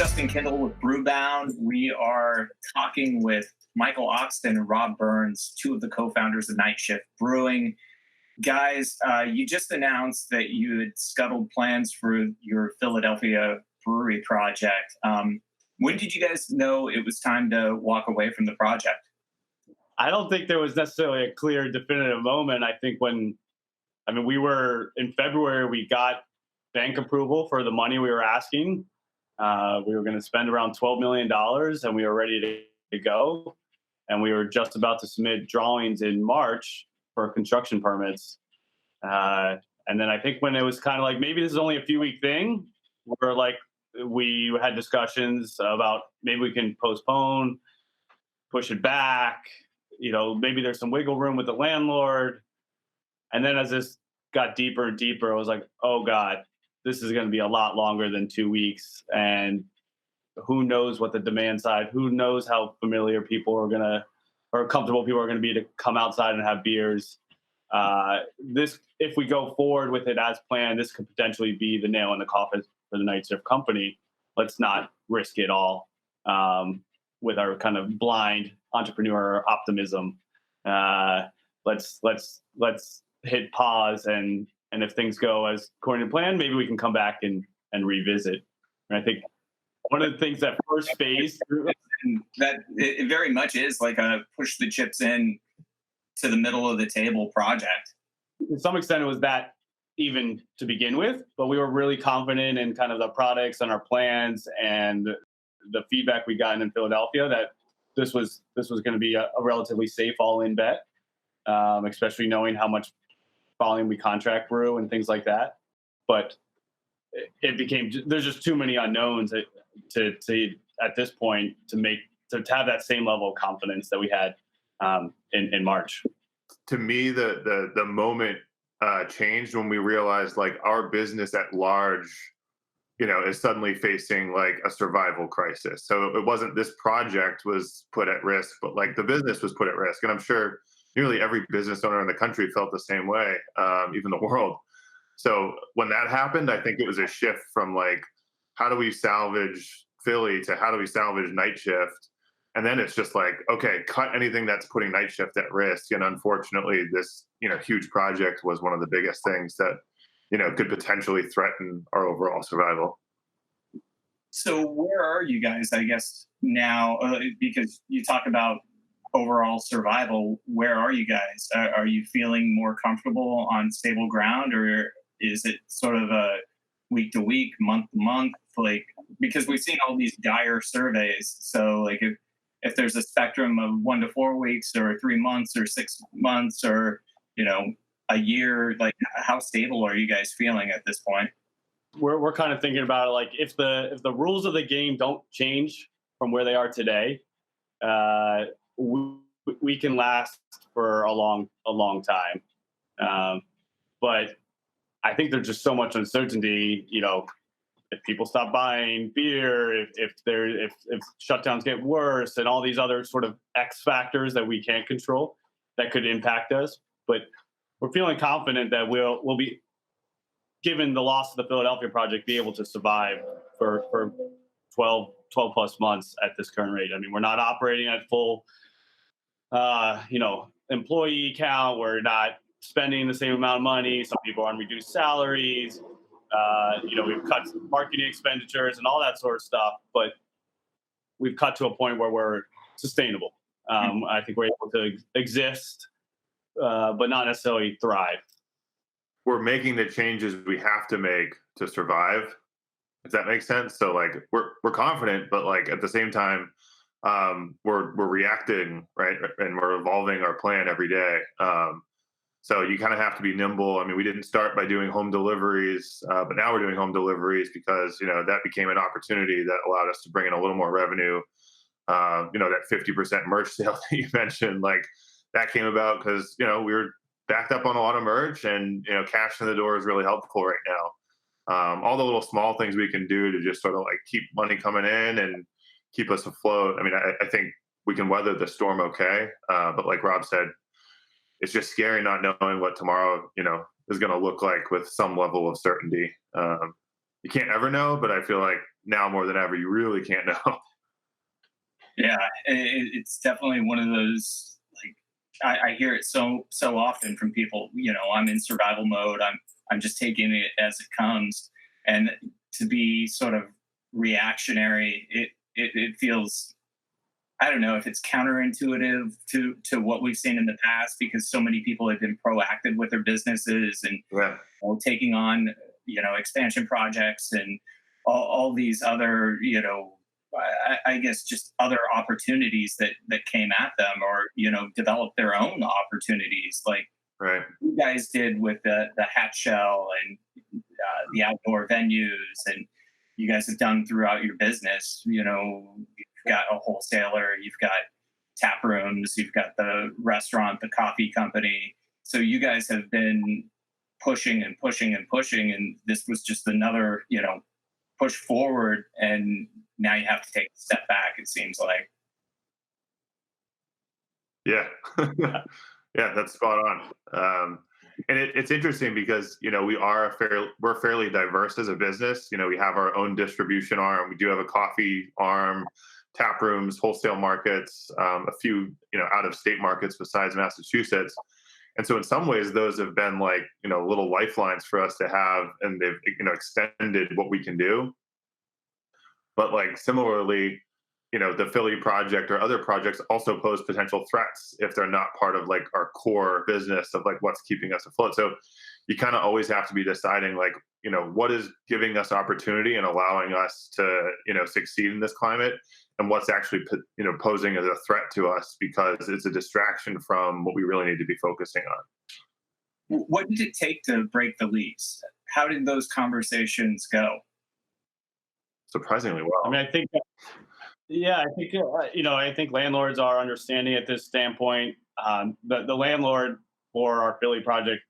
Justin Kendall with Brewbound. We are talking with Michael Oxton and Rob Burns, two of the co-founders of Shift Brewing. Guys, you just announced that you had scuttled plans for your Philadelphia brewery project. When did you guys know it was time to walk away from the project? I don't think there was necessarily a clear, definitive moment. I think we were in February, we got bank approval for the money we were asking. We were going to spend around $12 million and we were ready to go. And we were just about to submit drawings in March for construction permits. And then I think when it was kind of like, maybe this is only a few week thing, we had discussions about maybe we can postpone, push it back, maybe there's some wiggle room with the landlord. And then as this got deeper and deeper, I was like, oh God, this is going to be a lot longer than 2 weeks. And who knows what the demand side, who knows how familiar people are going to, or comfortable people are going to be to come outside and have beers. If we go forward with it as planned, this could potentially be the nail in the coffin for the Night Shift company. Let's not risk it all with our kind of blind entrepreneur optimism. Let's hit pause and if things go as according to plan, maybe we can come back and revisit. And I think one of the things that first phase that it very much is like a push the chips in to the middle of the table project. To some extent, it was that even to begin with, but we were really confident in kind of the products and our plans and the feedback we got in Philadelphia that this was going to be a relatively safe all-in bet, especially knowing how much volume we contract brew and things like that. But it became, there's just too many unknowns to at this point to have that same level of confidence that we had in March. To me, the moment changed when we realized like our business at large, is suddenly facing like a survival crisis. So it wasn't this project was put at risk, but like the business was put at risk. And I'm sure nearly every business owner in the country felt the same way, even the world. So when that happened, I think it was a shift from like, how do we salvage Philly to how do we salvage Night Shift? And then it's just like, okay, cut anything that's putting Night Shift at risk. And unfortunately, this, huge project was one of the biggest things that, could potentially threaten our overall survival. So where are you guys, I guess, now? Because you talk about overall survival, where are you guys? Are you feeling more comfortable on stable ground, or is it sort of a week to week, month to month? Like, because we've seen all these dire surveys. So like if there's a spectrum of 1 to 4 weeks or 3 months or 6 months or, a year, like how stable are you guys feeling at this point? We're kind of thinking about it like if the rules of the game don't change from where they are today, we can last for a long time. But I think there's just so much uncertainty, if people stop buying beer, if shutdowns get worse and all these other sort of X factors that we can't control that could impact us. But we're feeling confident that we'll be, given the loss of the Philadelphia project, be able to survive for 12 plus months at this current rate. I mean, we're not operating at full, employee count. We're not spending the same amount of money. Some people are on reduced salaries. We've cut marketing expenditures and all that sort of stuff, but we've cut to a point where we're sustainable. I think we're able to exist, but not necessarily thrive. We're making the changes we have to make to survive, if that makes sense. So like we're confident, but like at the same time, we're reacting, right? And we're evolving our plan every day. So you kind of have to be nimble. I mean, we didn't start by doing home deliveries, but now we're doing home deliveries because, that became an opportunity that allowed us to bring in a little more revenue. That 50% merch sale that you mentioned, like that came about because, we were backed up on a lot of merch and, cash in the door is really helpful right now. All the little small things we can do to just sort of like keep money coming in and keep us afloat. I mean, I think we can weather the storm okay. But like Rob said, it's just scary not knowing what tomorrow, is going to look like with some level of certainty. you can't ever know, but I feel like now more than ever, you really can't know. Yeah, it's definitely one of those. Like, I hear it so often from people. I'm in survival mode. I'm just taking it as it comes, and to be sort of reactionary, it feels. I don't know if it's counterintuitive to what we've seen in the past, because so many people have been proactive with their businesses and Yeah. taking on expansion projects and all these other I guess just other opportunities that came at them, or develop their own opportunities like Right. you guys did with the hat shell and the outdoor venues, and you guys have done throughout your business. You've got a wholesaler, you've got tap rooms, you've got the restaurant, the coffee company. So you guys have been pushing and pushing and pushing, and this was just another push forward, and now you have to take a step back, it seems like. Yeah. Yeah, that's spot on. And it's interesting because we're fairly diverse as a business. We have our own distribution arm. We do have a coffee arm, tap rooms, wholesale markets, a few out of state markets besides Massachusetts. And so in some ways, those have been like little lifelines for us to have, and they've extended what we can do. But like similarly, the Philly project or other projects also pose potential threats if they're not part of like our core business of like what's keeping us afloat. So you kind of always have to be deciding like, what is giving us opportunity and allowing us to, succeed in this climate, and what's actually, posing as a threat to us because it's a distraction from what we really need to be focusing on. What did it take to break the lease? How did those conversations go? Surprisingly well. I mean, I think, yeah, I think, I think landlords are understanding at this standpoint. The landlord for our Philly project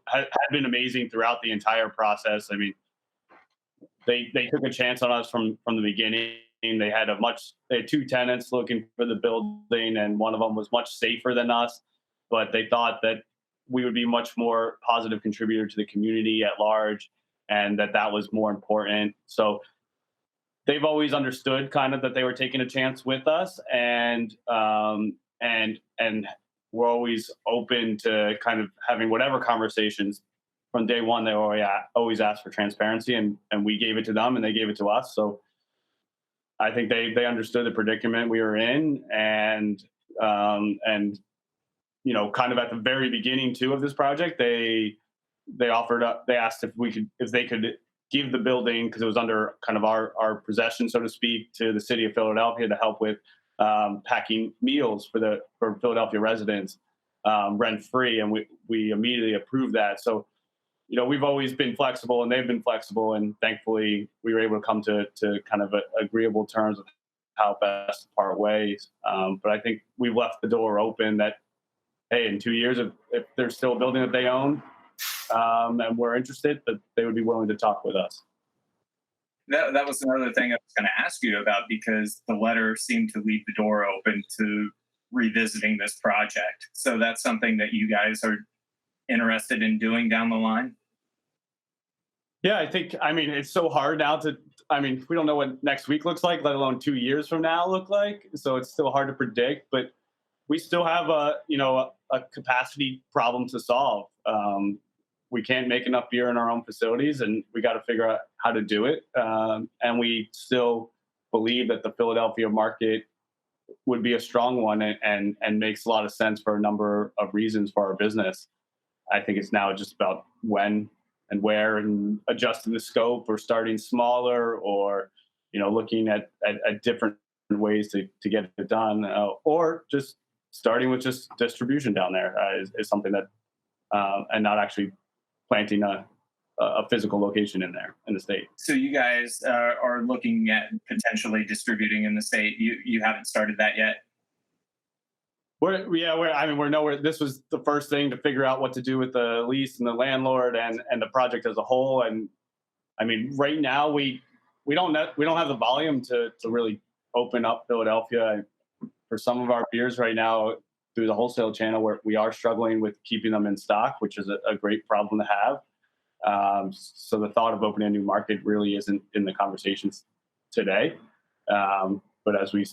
had been amazing throughout the entire process. I mean, they took a chance on us from the beginning. They had two tenants looking for the building, and one of them was much safer than us, but they thought that we would be much more positive contributor to the community at large, and that was more important. So they've always understood kind of that they were taking a chance with us, and we're always open to kind of having whatever conversations. From day one, they always asked for transparency, and we gave it to them, and they gave it to us. So I think they understood the predicament we were in, and kind of at the very beginning too of this project, they asked if they could give the building, because it was under kind of our possession, so to speak, to the city of Philadelphia to help with packing meals for Philadelphia residents rent free, and we immediately approved that. So we've always been flexible, and they've been flexible, and thankfully we were able to come to kind of agreeable terms of how best to part ways. But I think we've left the door open that, hey, in 2 years, if there's still a building that they own, and we're interested, that they would be willing to talk with us. That was another thing I was going to ask you about, because the letter seemed to leave the door open to revisiting this project. So that's something that you guys are interested in doing down the line? Yeah, I mean, it's so hard now we don't know what next week looks like, let alone 2 years from now look like. So it's still hard to predict, but we still have a capacity problem to solve. We can't make enough beer in our own facilities, and we got to figure out how to do it. And we still believe that the Philadelphia market would be a strong one, and makes a lot of sense for a number of reasons for our business. I think it's now just about when and where, and adjusting the scope, or starting smaller, or looking at different ways to get it done, or just starting with just distribution down there is something that, and not actually planting a physical location in there in the state. So you guys are looking at potentially distributing in the state. You haven't started that yet? We're nowhere. This was the first thing to figure out what to do with the lease and the landlord and the project as a whole. And I mean, right now we don't have the volume to really open up Philadelphia for some of our beers right now through the wholesale channel, where we are struggling with keeping them in stock, which is a great problem to have. So the thought of opening a new market really isn't in the conversations today. But as we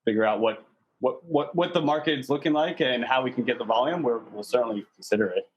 figure out what the market is looking like and how we can get the volume, we'll certainly consider it.